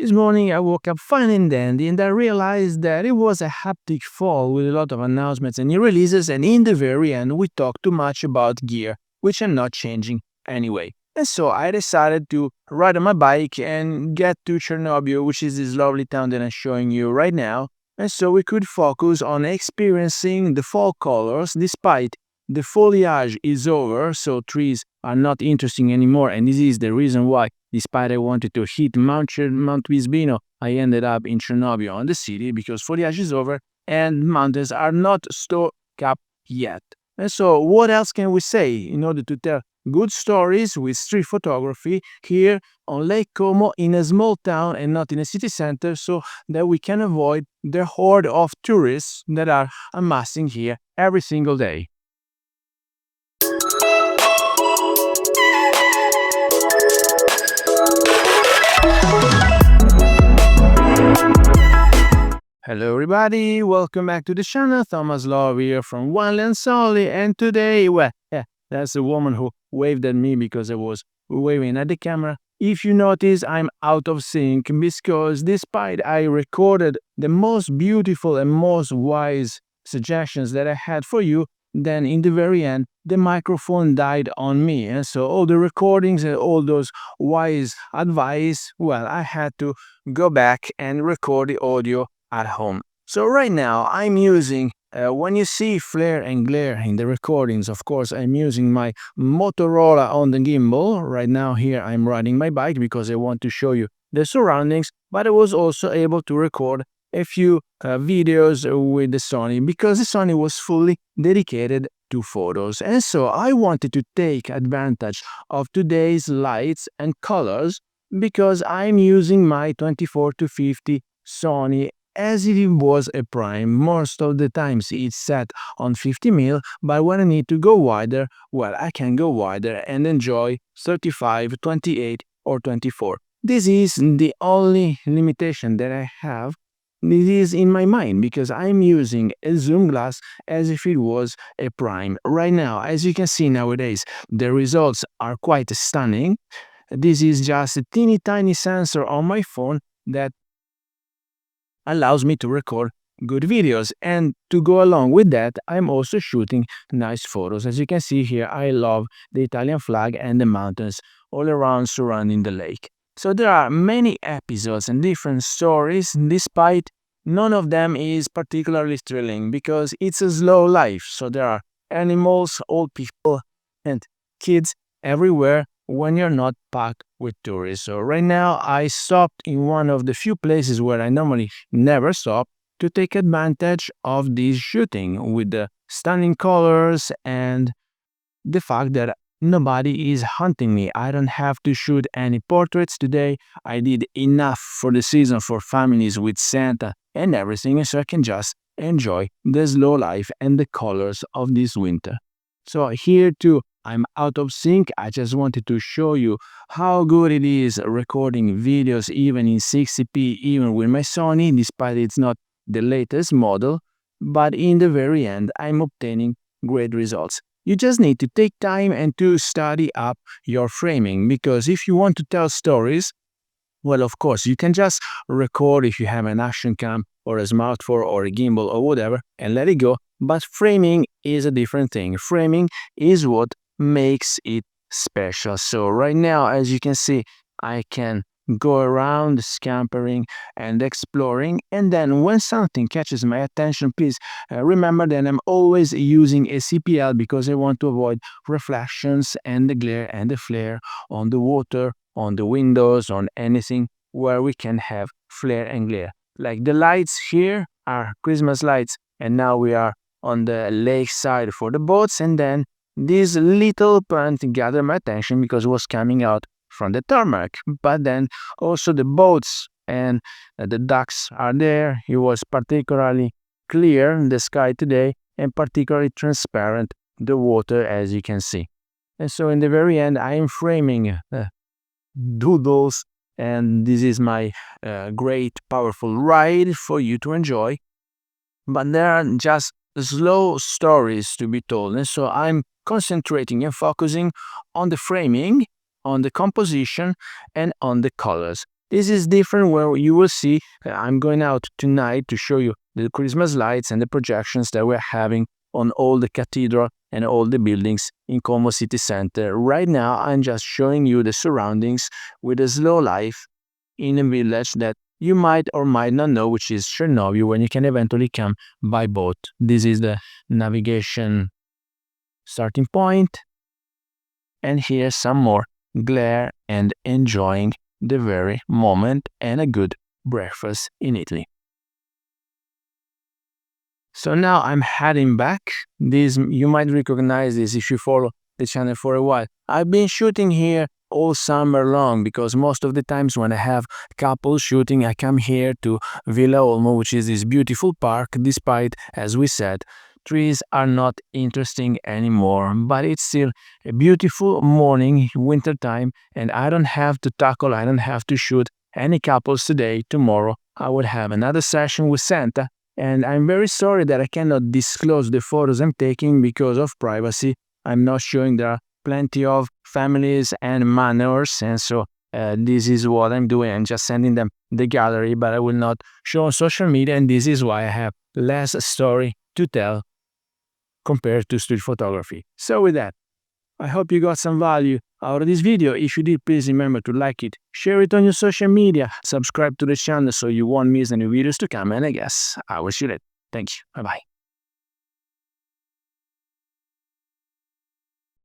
This morning I woke up fine and dandy and I realized that it was a haptic fall with a lot of announcements and new releases, and in the very end we talked too much about gear, which I'm not changing anyway. And so I decided to ride on my bike and get to Chernobyl, which is this lovely town that I'm showing you right now. And so we could focus on experiencing the fall colors despite the foliage is over, so trees are not interesting anymore, and this is the reason why, despite I wanted to hit Mount Visbino, I ended up in Chernobyl on the city because foliage is over and mountains are not stored up yet. And so, what else can we say in order to tell good stories with street photography here on Lake Como in a small town and not in a city center, so that we can avoid the horde of tourists that are amassing here every single day? Hello everybody, welcome back to the channel. Thomas Love here from One Land Solely, and today, that's the woman who waved at me because I was waving at the camera. If you notice, I'm out of sync because despite I recorded the most beautiful and most wise suggestions that I had for you, then in the very end, the microphone died on me. And so all the recordings and all those wise advice, I had to go back and record the audio at home. So right now I'm using, when you see flare and glare in the recordings, of course I'm using my Motorola on the gimbal. Right now here I'm riding my bike because I want to show you the surroundings, but I was also able to record a few videos with the Sony because the Sony was fully dedicated to photos. And so I wanted to take advantage of today's lights and colors because I'm using my 24 to 50 Sony as it was a prime. Most of the times it's set on 50mm, but when I need to go wider, I can go wider and enjoy 35, 28 or 24. This is the only limitation that I have. This is in my mind because I'm using a zoom glass as if it was a prime. Right now, as you can see nowadays, the results are quite stunning. This is just a teeny tiny sensor on my phone that allows me to record good videos, and to go along with that I'm also shooting nice photos. As you can see here, I love the Italian flag and the mountains all around surrounding the lake. So there are many episodes and different stories, despite none of them is particularly thrilling because it's a slow life. So there are animals, old people and kids everywhere when you're not packed with tourists. So right now I stopped in one of the few places where I normally never stop to take advantage of this shooting with the stunning colors and the fact that nobody is hunting me. I don't have to shoot any portraits today. I did enough for the season for families with Santa and everything, so I can just enjoy the slow life and the colors of this winter. So here too, I'm out of sync. I just wanted to show you how good it is recording videos even in 60p, even with my Sony, despite it's not the latest model. But in the very end, I'm obtaining great results. You just need to take time and to study up your framing, because if you want to tell stories, of course, you can just record if you have an action cam or a smartphone or a gimbal or whatever and let it go. But framing is a different thing. Framing is what makes it special. So right now, as you can see, I can go around scampering and exploring, and then when something catches my attention, please remember that I'm always using a CPL because I want to avoid reflections and the glare and the flare on the water, on the windows, on anything where we can have flare and glare. Like the lights here are Christmas lights, and now we are on the lake side for the boats, and then this little plant gathered my attention because it was coming out from the tarmac, but then also the boats and the ducks are there. It was particularly clear in the sky today and particularly transparent the water, as you can see. And so in the very end, I am framing doodles, and this is my great powerful ride for you to enjoy. But there are just slow stories to be told, and so I'm concentrating and focusing on the framing, on the composition, and on the colors. This is different where you will see I'm going out tonight to show you the Christmas lights and the projections that we're having on all the cathedral and all the buildings in Como city center. Right now, I'm just showing you the surroundings with a slow life in a village that you might or might not know, which is Chernobyl, when you can eventually come by boat. This is the navigation starting point. And here's some more glare and enjoying the very moment and a good breakfast in Italy. So now I'm heading back. This, you might recognize this if you follow the channel for a while. I've been shooting here all summer long because most of the times when I have couples shooting, I come here to Villa Olmo, which is this beautiful park, despite, as we said, trees are not interesting anymore. But it's still a beautiful morning, winter time, and I don't have to shoot any couples today. Tomorrow I will have another session with Santa. And I'm very sorry that I cannot disclose the photos I'm taking because of privacy. I'm not showing there are plenty of families and minors, and so this is what I'm doing. I'm just sending them the gallery, but I will not show on social media, and this is why I have less story to tell compared to street photography. So with that, I hope you got some value out of this video. If you did, please remember to like it, share it on your social media, subscribe to the channel so you won't miss any videos to come, and I guess I will see you later. Thank you. Bye-bye.